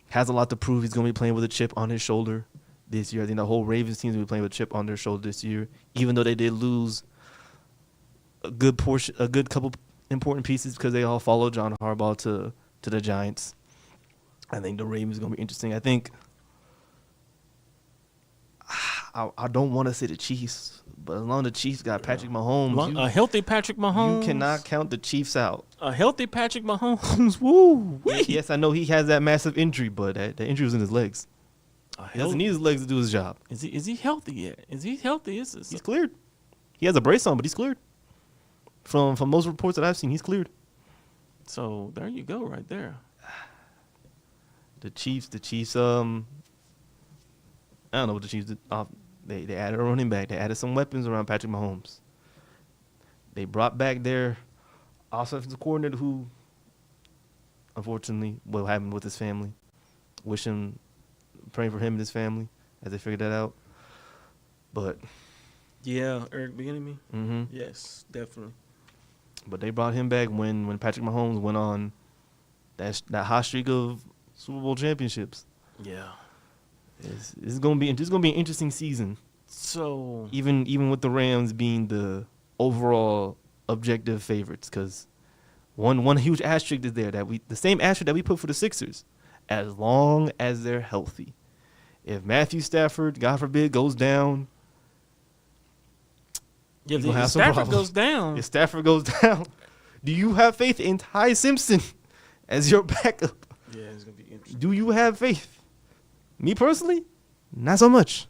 has a lot to prove. He's going to be playing with a chip on his shoulder this year. I think the whole Ravens team is going to be playing with a chip on their shoulder this year, even though they did lose a good couple important pieces because they all followed John Harbaugh to the Giants. I think the Ravens are going to be interesting. I think I don't want to say the Chiefs, but as long as the Chiefs got Patrick Mahomes, a healthy Patrick Mahomes, you cannot count the Chiefs out. A healthy Patrick Mahomes, woo! Yes, I know he has that massive injury, but the injury was in his legs. He doesn't need his legs to do his job. Is he healthy yet? Is he healthy? He's cleared. He has a brace on, but he's cleared. From most reports that I've seen, he's cleared. So there you go, right there. The Chiefs. I don't know what the Chiefs did. They added a running back. They added some weapons around Patrick Mahomes. They brought back their offensive coordinator who, unfortunately, what happened with his family. Praying for him and his family as they figured that out. But yeah, Eric Bieniemy. Mm-hmm. Yes, definitely. But they brought him back when Patrick Mahomes went on that hot streak of Super Bowl championships. Yeah. It's gonna be an interesting season. So even with the Rams being the overall objective favorites, because one huge asterisk is there the same asterisk that we put for the Sixers, as long as they're healthy. If Matthew Stafford, God forbid, goes down, if Stafford goes down, if Stafford goes down, do you have faith in Ty Simpson as your backup? Yeah, it's gonna be interesting. Do you have faith? Me personally, not so much.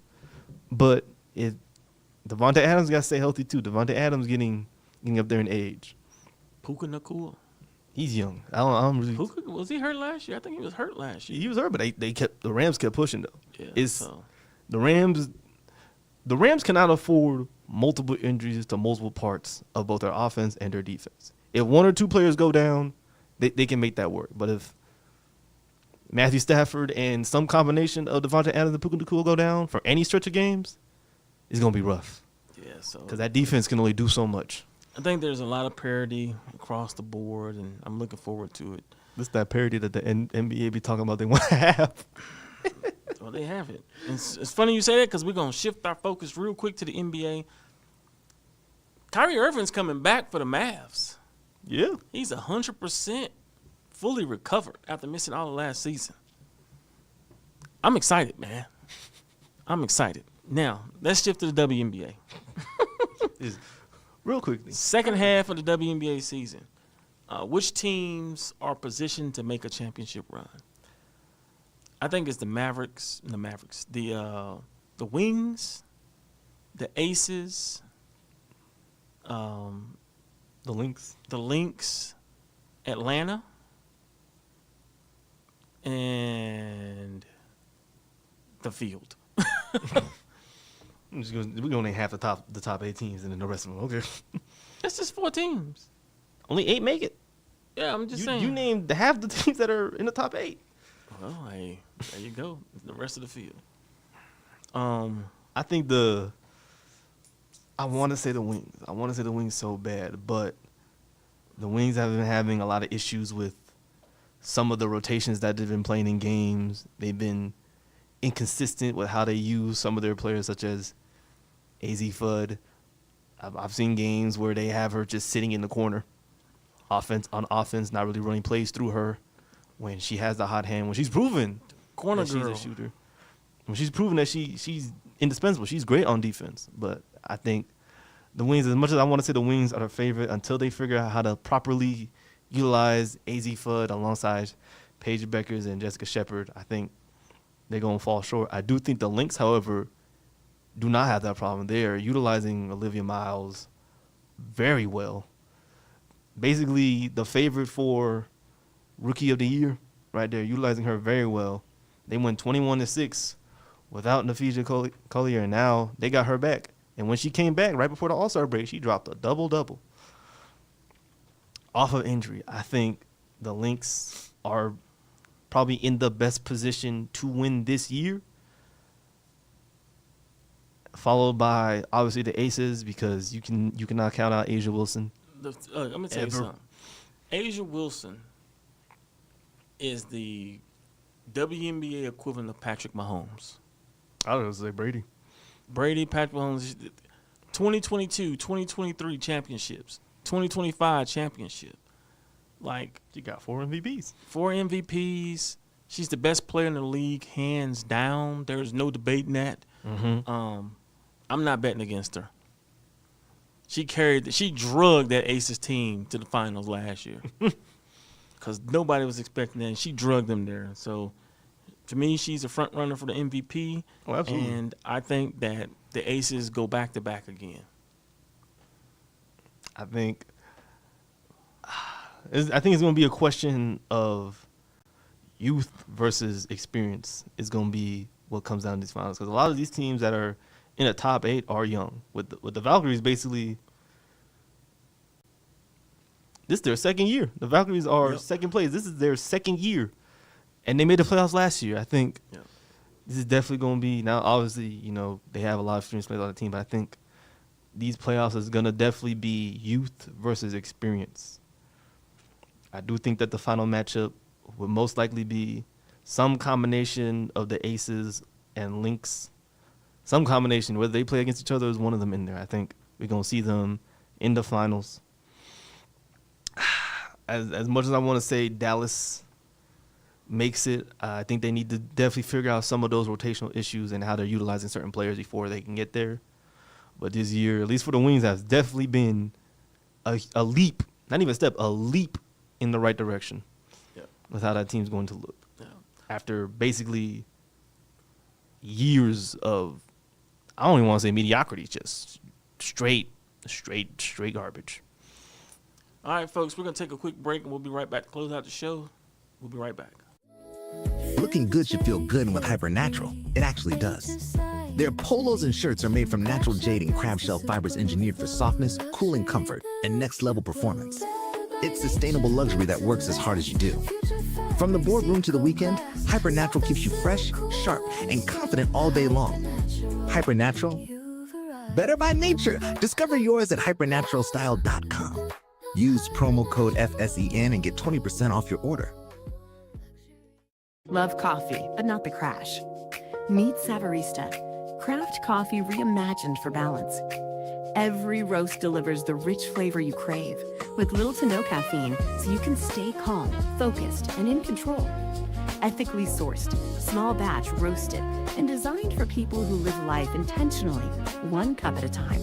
But if Devontae Adams got to stay healthy too. Devontae Adams getting up there in age. Puka Nacua. He's young. I don't really. Puka, was he hurt last year? I think he was hurt last year. He was hurt, but the Rams kept pushing though. Yeah, the Rams cannot afford multiple injuries to multiple parts of both their offense and their defense. If one or two players go down, they can make that work. But if Matthew Stafford and some combination of Devontae Adams and Puka Nacua go down for any stretch of games, it's going to be rough. Yeah, so because that defense can only do so much. I think there's a lot of parity across the board, and I'm looking forward to it. This that parity that the NBA be talking about they want to have. Well, they have it. It's funny you say that because we're going to shift our focus real quick to the NBA. Kyrie Irving's coming back for the Mavs. Yeah. He's 100% fully recovered after missing all of last season. I'm excited, man. I'm excited. Now, let's shift to the WNBA. Real quickly. Second half of the WNBA season. Which teams are positioned to make a championship run? I think it's the Mavericks, the Wings, the Aces, The Lynx, Atlanta, and the Field. We're gonna name half the top 8 teams and then the rest of them. Okay. That's just 4 teams. Only 8 make it. Yeah, I'm just saying. You named half the teams that are in the top 8. Well, hey, there you go. The rest of the field. I think I want to say the Wings. I want to say the Wings so bad, but the Wings have been having a lot of issues with some of the rotations that they've been playing in games. They've been inconsistent with how they use some of their players, such as AZ Fudd. I've seen games where they have her just sitting in the corner, offense, not really running plays through her when she has the hot hand, when she's proven Corner that girl. she's a shooter. When she's proven that she's indispensable. She's great on defense. But I think the Wings, as much as I want to say the Wings are the favorite, until they figure out how to properly utilize AZ Fudd alongside Paige Beckers and Jessica Shepard, I think they're going to fall short. I do think the Lynx, however, do not have that problem. They are utilizing Olivia Miles very well. Basically, the favorite for Rookie of the Year right there, utilizing her very well. They went 21-6 without Nafisa Collier, and now they got her back. And when she came back right before the All-Star break, she dropped a double-double. Off of injury, I think the Lynx are probably in the best position to win this year, followed by obviously the Aces, because you cannot count out Asia Wilson. I'm gonna tell you something. Asia Wilson is the WNBA equivalent of Patrick Mahomes. I was going to say Brady. Patrick Mahomes, 2022, 2023 championships, 2025 championship. Like, she got 4 MVPs. 4 MVPs. She's the best player in the league, hands down. There's no debating that. Mm-hmm. I'm not betting against her. She drugged that Aces team to the finals last year because nobody was expecting that. And she drugged them there. So, to me, she's a front runner for the MVP. Oh, absolutely. And I think that the Aces go back to back again. I think it's going to be a question of youth versus experience is going to be what comes down to these finals, because a lot of these teams that are in the top 8 are young. With the Valkyries, basically, this is their second year. The Valkyries are second place. This is their second year, and they made the playoffs last year. I think this is definitely going to be, now obviously, they have a lot of experienced players on the team, but I think these playoffs is going to definitely be youth versus experience. I do think that the final matchup would most likely be some combination of the Aces and Lynx. Some combination, whether they play against each other, is one of them in there. I think we're going to see them in the finals. As much as I want to say Dallas makes it, I think they need to definitely figure out some of those rotational issues and how they're utilizing certain players before they can get there. But this year, at least for the Wings, has definitely been a leap, not even a step, a leap in the right direction with how that team's going to look. After basically years of, I don't even want to say mediocrity, just straight garbage. All right, folks, we're going to take a quick break, and we'll be right back to close out the show. We'll be right back. Looking good should feel good, and with Hypernatural, it actually does. Their polos and shirts are made from natural jade and crab shell fibers engineered for softness, cooling comfort, and next-level performance. It's sustainable luxury that works as hard as you do. From the boardroom to the weekend, Hypernatural keeps you fresh, sharp, and confident all day long. Hypernatural, better by nature. Discover yours at hypernaturalstyle.com. Use promo code FSEN and get 20% off your order. Love coffee, but not the crash. Meet Savarista, craft coffee reimagined for balance. Every roast delivers the rich flavor you crave, with little to no caffeine, so you can stay calm, focused, and in control. Ethically sourced, small batch roasted, and designed for people who live life intentionally, one cup at a time.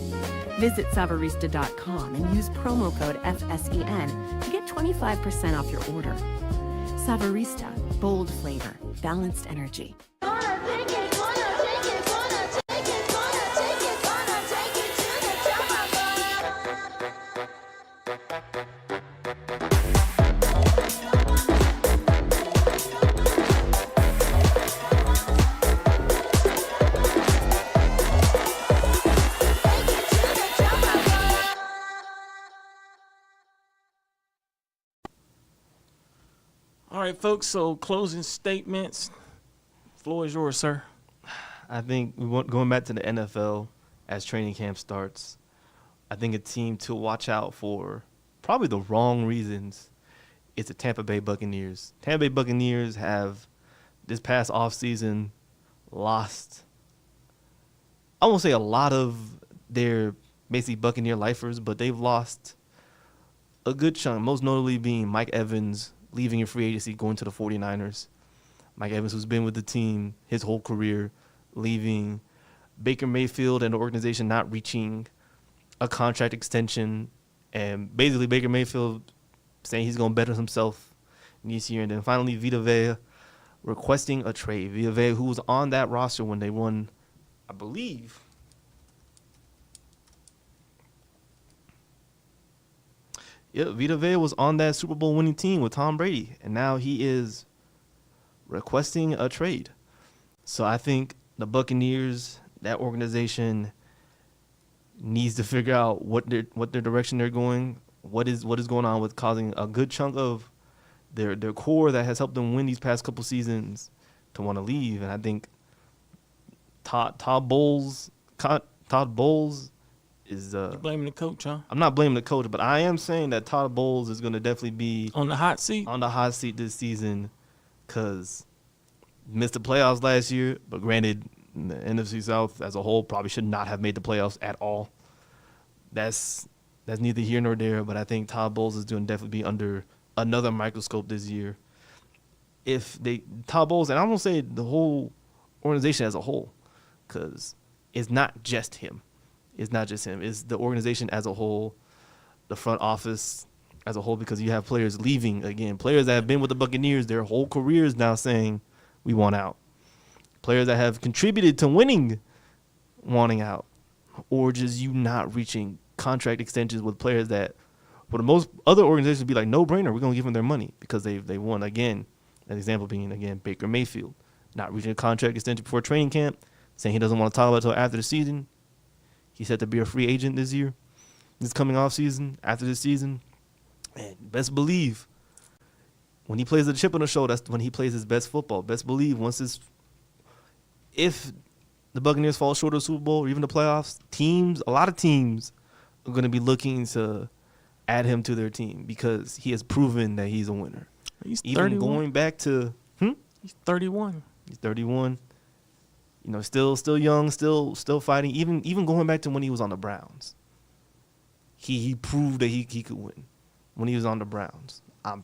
Visit Savarista.com and use promo code FSEN to get 25% off your order. Savarista, bold flavor, balanced energy. All right, folks. So closing statements. Floor is yours, sir. I think going back to the NFL as training camp starts, I think a team to watch out for, probably the wrong reasons, is the Tampa Bay Buccaneers. Tampa Bay Buccaneers have, this past offseason, lost, I won't say a lot of their basically Buccaneer lifers, but they've lost a good chunk, most notably being Mike Evans leaving in free agency, going to the 49ers. Mike Evans, who's been with the team his whole career, leaving. Baker Mayfield and the organization not reaching a contract extension. And basically Baker Mayfield saying he's going to better himself this year. And then finally Vita Vea requesting a trade. Vita Vea, who was on that roster when they won, I believe, Vita Vea was on that Super Bowl winning team with Tom Brady. And now he is requesting a trade. So I think the Buccaneers, that organization, needs to figure out what their direction they're going, what is going on with causing a good chunk of their core that has helped them win these past couple seasons to want to leave. And I think Todd Bowles is You blaming the coach, huh? I'm not blaming the coach, but I am saying that Todd Bowles is going to definitely be on the hot seat this season, because missed the playoffs last year, but granted, the NFC South as a whole probably should not have made the playoffs at all. That's neither here nor there, but I think Todd Bowles is going to definitely be under another microscope this year. Todd Bowles, and I'm going to say the whole organization as a whole, because it's not just him. It's not just him. It's the organization as a whole, the front office as a whole, because you have players leaving again. Players that have been with the Buccaneers their whole careers now saying, we want out. Players that have contributed to winning wanting out. Or just you not reaching contract extensions with players that, for the most other organizations, would be like, no-brainer, we're going to give them their money because they won. Again, an example being, again, Baker Mayfield, not reaching a contract extension before training camp, saying he doesn't want to talk about it until after the season. He's set to be a free agent this year, this coming off season, after this season. And best believe, when he plays the chip on the shoulder, that's when he plays his best football. Best believe, if the Buccaneers fall short of the Super Bowl or even the playoffs, a lot of teams are going to be looking to add him to their team because he has proven that he's a winner. He's even 31. Going back to He's 31. He's 31. You know, still young, still fighting. Even going back to when he was on the Browns, he proved that he could win when he was on the Browns. I'm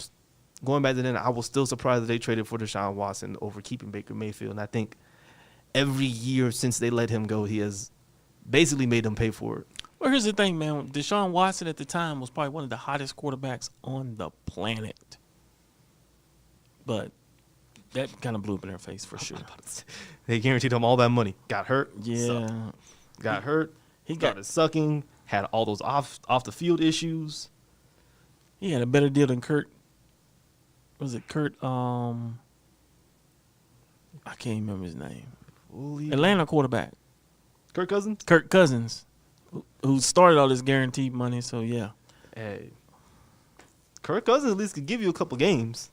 going back to then. I was still surprised that they traded for Deshaun Watson over keeping Baker Mayfield. And I think every year since they let him go, he has basically made them pay for it. Well, here's the thing, man. Deshaun Watson at the time was probably one of the hottest quarterbacks on the planet. But that kind of blew up in their face for sure. They guaranteed him all that money. Got hurt. Yeah. Got hurt. He got sucking. Had all those off the field issues. He had a better deal than Kurt. Was it Kurt? I can't remember his name. Atlanta quarterback. Kirk Cousins? Kirk Cousins, who started all this guaranteed money. So, yeah. Hey. Kirk Cousins at least could give you a couple games.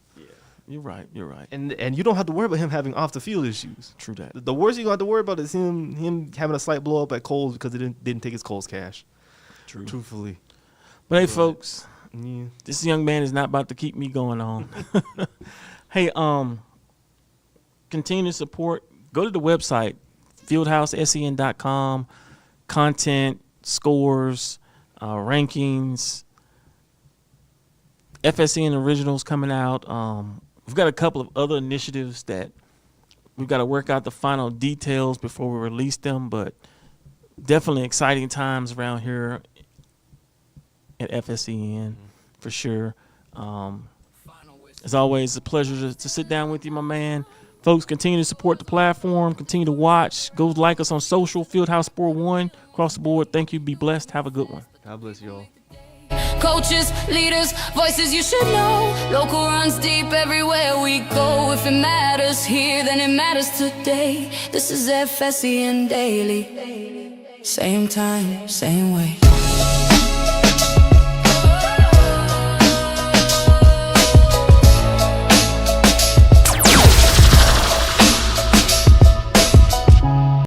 You're right. And you don't have to worry about him having off the field issues. True that. The worst you have to worry about is him having a slight blow up at Kohl's because he didn't take his Kohl's cash. True. Truthfully. But hey, folks, yeah. This young man is not about to keep me going on. Hey, continue to support. Go to the website, fieldhousesen.com. Content, scores, rankings, FSEN originals coming out. We've got a couple of other initiatives that we've got to work out the final details before we release them, but definitely exciting times around here at FSEN for sure. As always, a pleasure to sit down with you, my man. Folks, continue to support the platform. Continue to watch. Go like us on social, Fieldhouse Sport 1. Across the board, thank you. Be blessed. Have a good one. God bless you all. Coaches, leaders, voices you should know. Local runs deep everywhere we go. If it matters here, then it matters today. This is FSEN Daily. Same time, same way.